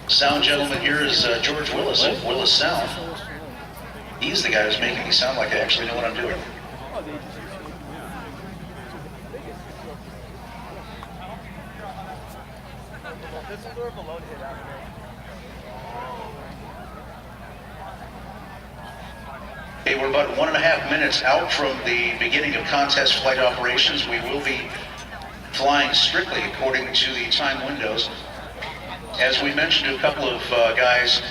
Sound gentleman here is George Willis of Willis Sound. He's the guy who's making me sound like I actually know what I'm doing. Okay, we're about 1.5 minutes out from the beginning of contest flight operations. We will be flying strictly according to the time windows. As we mentioned to a couple of guys,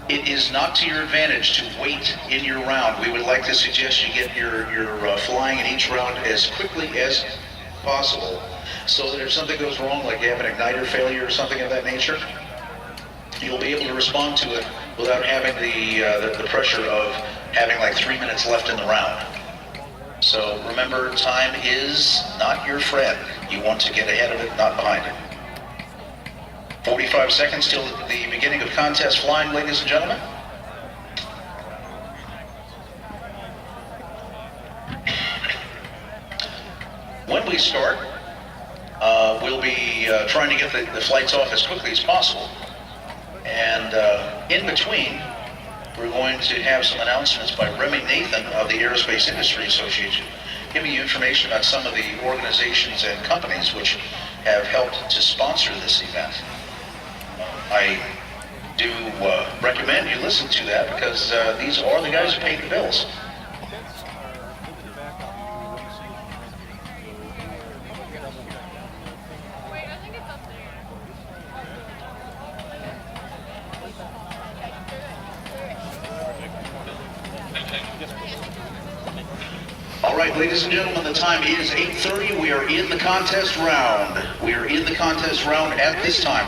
it is not to your advantage to wait in your round. We would like to suggest you get your flying in each round as quickly as possible, so that if something goes wrong, like you have an igniter failure or something of that nature, you'll be able to respond to it without having the pressure of having like 3 minutes left in the round. So remember, time is not your friend. You want to get ahead of it, not behind it. 45 seconds till the beginning of contest flying, ladies and gentlemen. When we start, we'll be trying to get the flights off as quickly as possible. And in between, we're going to have some announcements by Remy Nathan of the Aerospace Industry Association, giving you information about some of the organizations and companies which have helped to sponsor this event. I do recommend you listen to that, because these are the guys who pay the bills. All right, ladies and gentlemen, the time is 8:30. We are in the contest round. We are in the contest round at this time.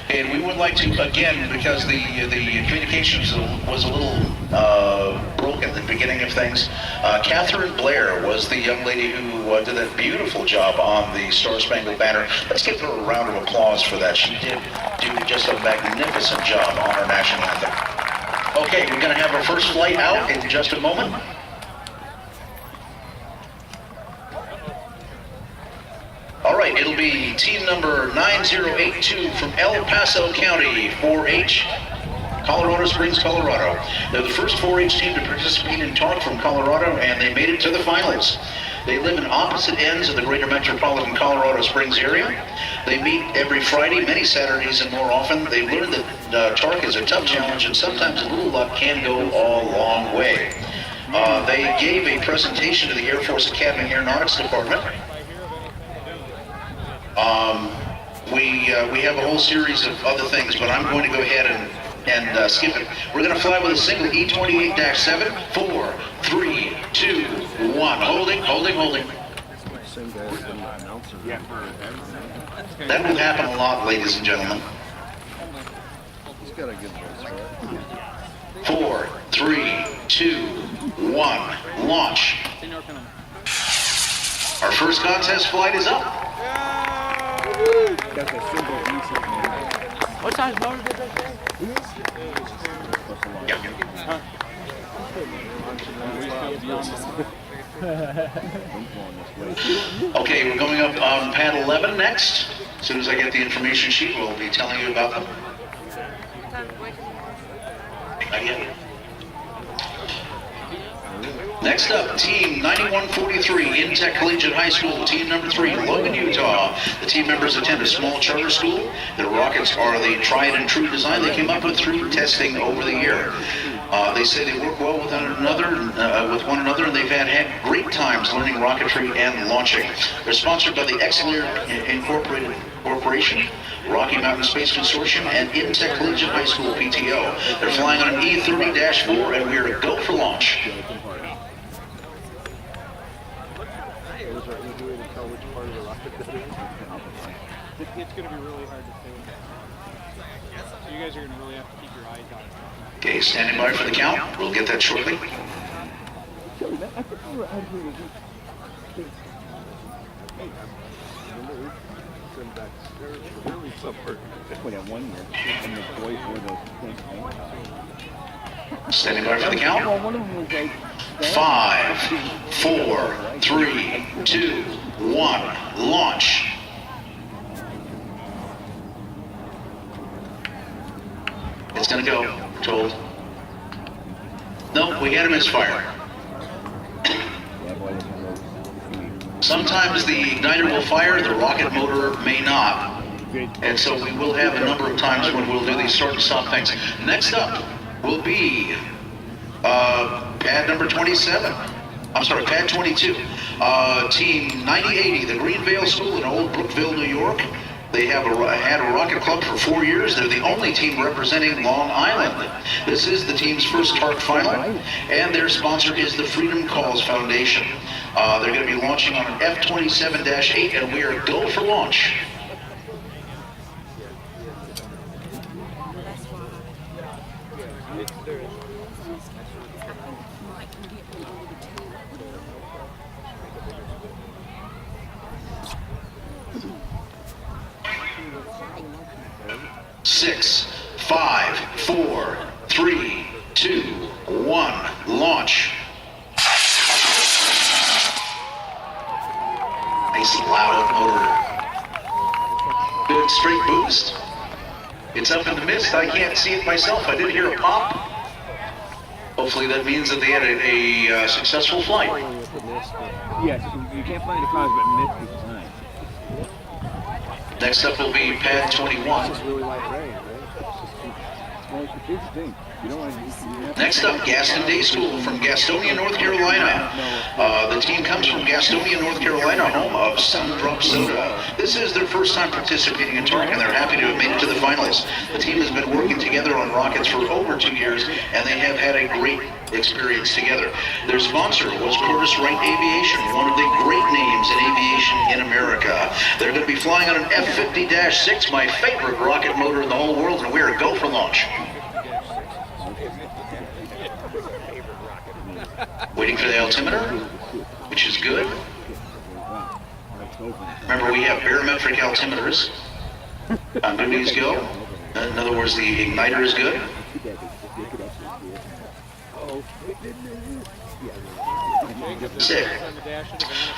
And we would like to, again, because the communications was a little broken at the beginning of things, Catherine Blair was the young lady who did that beautiful job on the Star Spangled Banner. Let's give her a round of applause for that. She did do just a magnificent job on our national anthem. Okay, we're going to have our first flight out in just a moment. All right, it'll be team number 9082 from El Paso County, 4H, Colorado Springs, Colorado. They're the first 4H team to participate in TARC from Colorado, and they made it to the finals. They live in opposite ends of the greater metropolitan Colorado Springs area. They meet every Friday, many Saturdays, and more often. They've learned that TARC is a tough challenge, and sometimes a little luck can go a long way. They gave a presentation to the Air Force Academy Aeronautics Department. We have a whole series of other things, but I'm going to go ahead and skip it. We're going to fly with a single E-28-7, 4, 3, 2, 1. Holding. That will happen a lot, ladies and gentlemen. 4, 3, 2, 1. Launch. Our first contest flight is up. What size motor did they say? Yep. Okay, we're going up on pad 11 next. As soon as I get the information sheet, we'll be telling you about them. Not yet. Next up, team 9143, Intech Collegiate High School, team number 3, Logan, Utah. The team members attend a small charter school. Their rockets are the tried and true design they came up with through testing over the year. They say they work well with one another, and they've had great times learning rocketry and launching. They're sponsored by the Exeter Incorporated Corporation, Rocky Mountain Space Consortium, and Intech Collegiate High School PTO. They're flying on an E-30-4, and we're to go for launch. It's going to be really hard to say. So you guys are going to really have to keep your eyes on it. Okay, standing by for the count. We'll get that shortly. Standing by for the count. 5, 4, 3, 2, 1. Launch. It's going to go, we're told. No, we had a misfire. Sometimes the igniter will fire, the rocket motor may not. And so we will have a number of times when we'll do these sort and stop things. Next up will be pad number 27. I'm sorry, pad 22. Team 9080, the Greenvale School in Old Brookville, New York. They have had a rocket club for 4 years. They're the only team representing Long Island. This is the team's first TARC final, and their sponsor is the Freedom Calls Foundation. They're going to be launching on an F-27-8, and we are go for launch. Six, 5, 4, 3, 2, 1, launch. Nice loud motor. Good straight boost. It's up in the mist. I can't see it myself. I did hear a pop. Hopefully that means that they had a successful flight. Yes, you can't find the cause, but mist is fine. Next up will be pad 21. It's really light rain, right? It's a big thing. You don't want to. Next up, Gaston Day School from Gastonia, North Carolina. The team comes from Gastonia, North Carolina, home of Sundrop Soda. This is their first time participating in TARC, and they're happy to have made it to the finals. The team has been working together on rockets for over 2 years, and they have had a great experience together. Their sponsor was Curtiss-Wright Aviation, one of the great names in aviation in America. They're going to be flying on an F-50-6, my favorite rocket motor in the whole world, and we're go for launch. Waiting for the altimeter, which is good. Remember, we have barometric altimeters. On duties go. In other words, the igniter is good. Six,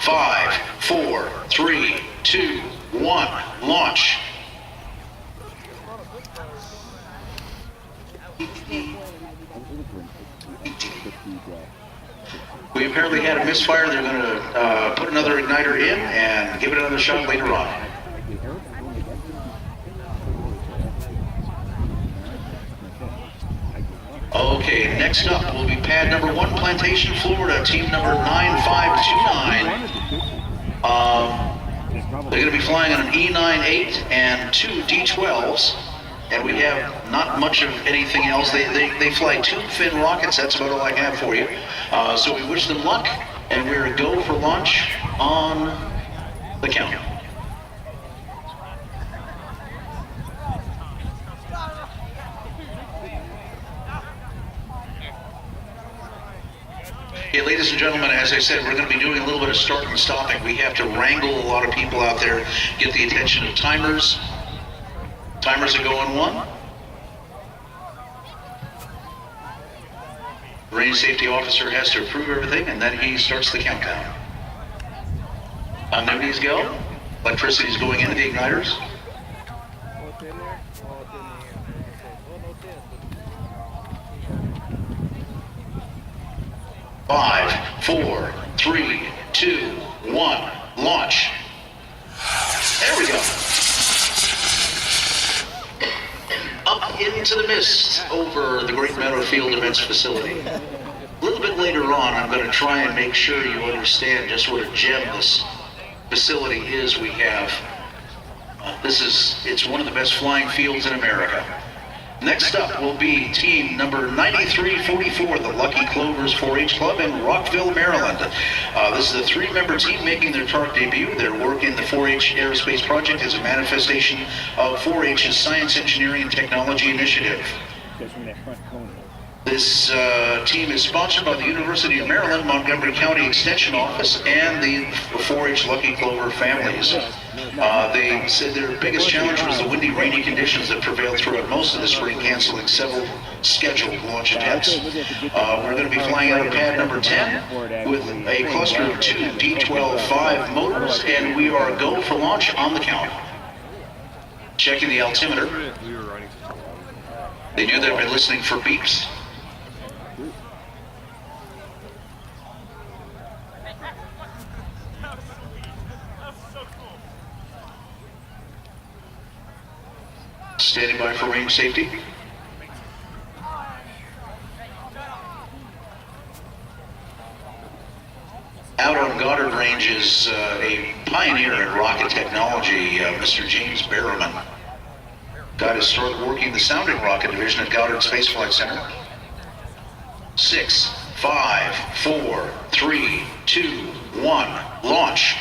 5, 4, 3, 2, 1, launch. We apparently had a misfire. They're going to put another igniter in and give it another shot later on. Okay, next up will be pad number 1, Plantation, Florida, team number 9529. They're going to be flying on an E98 and 2 D12s. And we have not much of anything else. They fly 2 fin rockets. That's about all I have for you. So we wish them luck, and we're go for launch on the count. Okay, ladies and gentlemen, as I said, we're going to be doing a little bit of start and stopping. We have to wrangle a lot of people out there, get the attention of timers. Timers are going 1. The range safety officer has to approve everything, and then he starts the countdown. Duties go. Electricity is going into the igniters. 5, 4, 3, 2, 1, launch. There we go. Up into the mist over the Great Meadow Field Events Facility. A little bit later on, I'm going to try and make sure you understand just what a gem this facility is we have. It's one of the best flying fields in America. Next up will be team number 9344, the Lucky Clovers 4-H Club in Rockville, Maryland. This is a 3-member team making their TARC debut. Their work in the 4-H Aerospace Project is a manifestation of 4-H's Science, Engineering, and Technology Initiative. This team is sponsored by the University of Maryland, Montgomery County Extension Office, and the 4-H Lucky Clover families. They said their biggest challenge was the windy, rainy conditions that prevailed throughout most of the spring, canceling several scheduled launch attempts. We're going to be flying out of pad number 10 with a cluster of 2 D12-5 motors, and we are go for launch on the count. Checking the altimeter. They knew they'd been listening for beeps. Standing by for range safety. Out on Goddard Range is a pioneer in rocket technology, Mr. James Berriman. Got to start working the sounding rocket division at Goddard Space Flight Center. 6, 5, 4, 3, 2, 1, launch.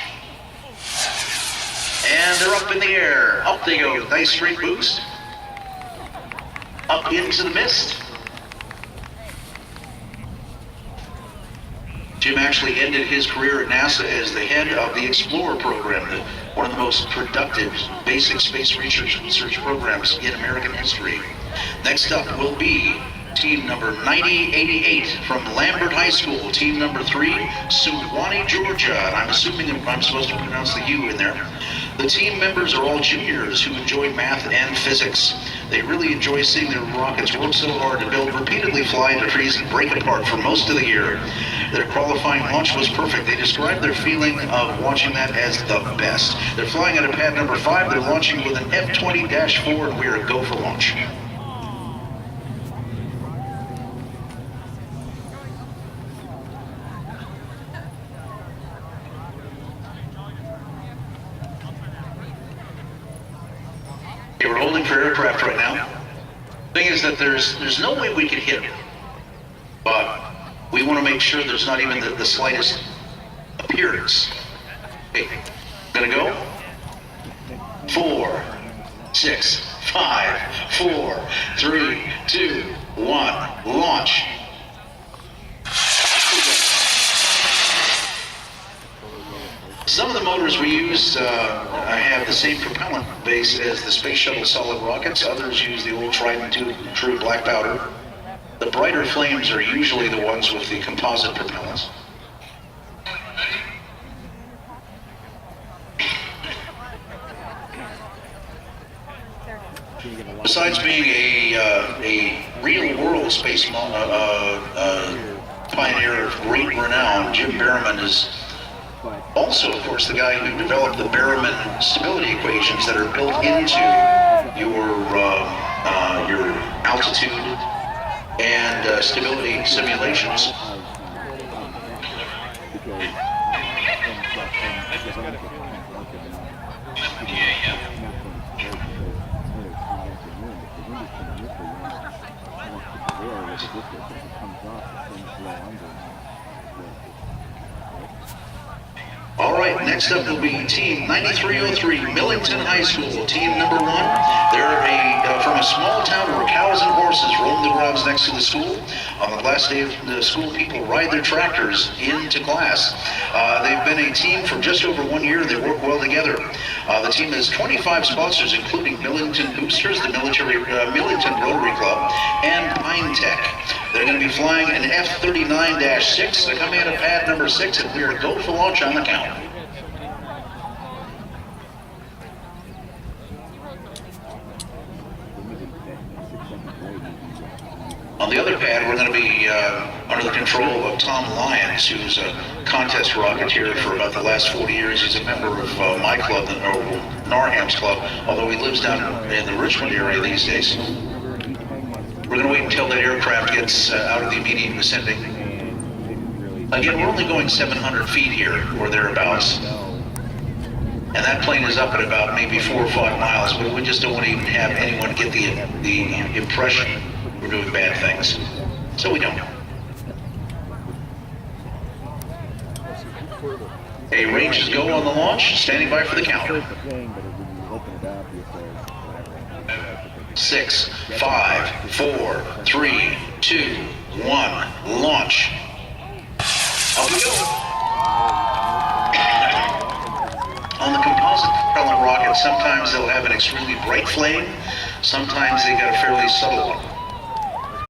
And they're up in the air. Up they go. Nice straight boost. Up into the mist. Jim actually ended his career at NASA as the head of the Explorer program, one of the most productive basic space research programs in American history. Next up will be team number 9088 from Lambert High School, team number 3, Suwannee, Georgia, and I'm assuming I'm supposed to pronounce the U in there. The team members are all juniors who enjoy math and physics. They really enjoy seeing their rockets work so hard to build, repeatedly fly into trees and break apart for most of the year. Their qualifying launch was perfect. They described their feeling of watching that as the best. They're flying out of pad number 5. They're launching with an F-20-4, and we're a go for launch. Okay, we're holding for aircraft right now. The thing is that there's no way we could hit them, but we want to make sure there's not even the slightest appearance. Okay, gonna go. 4, 6, 5, 4, 3, 2, 1, launch. Some of the motors we use have the same propellant base as the Space Shuttle solid rockets. Others use the old tried and true black powder. The brighter flames are usually the ones with the composite propellants. Besides being a real-world space pioneer of great renown, Jim Berriman is also, of course, the guy who developed the Berriman stability equations that are built into your altitude and stability simulations. All right, next up will be Team 9303, Millington High School, team number 1. They're from a small town where cows and horses roam the grounds next to the school. On the last day of the school, people ride their tractors into class. They've been a team for just over 1 year. They work well together. The team has 25 sponsors, including Millington Boosters, the Millington Rotary Club, and Pine Tech. They're going to be flying an F-39-6. They're coming out of pad number 6, and we're go for launch on the count. On the other pad, we're going to be under the control of Tom Lyons, who's a contest rocketeer for about the last 40 years. He's a member of my club, Narham's club, although he lives down in the Richmond area these days. We're going to wait until that aircraft gets out of the immediate vicinity. Again, we're only going 700 feet here, or thereabouts. And that plane is up at about maybe 4 or 5 miles, but we just don't want to even have anyone get the impression we're doing bad things. So we don't. A ranges go on the launch, standing by for the count. 6, 5, 4, 3, 2, 1, launch. Up we go. On the composite propellant rocket, sometimes they'll have an extremely bright flame, sometimes they got a fairly subtle one.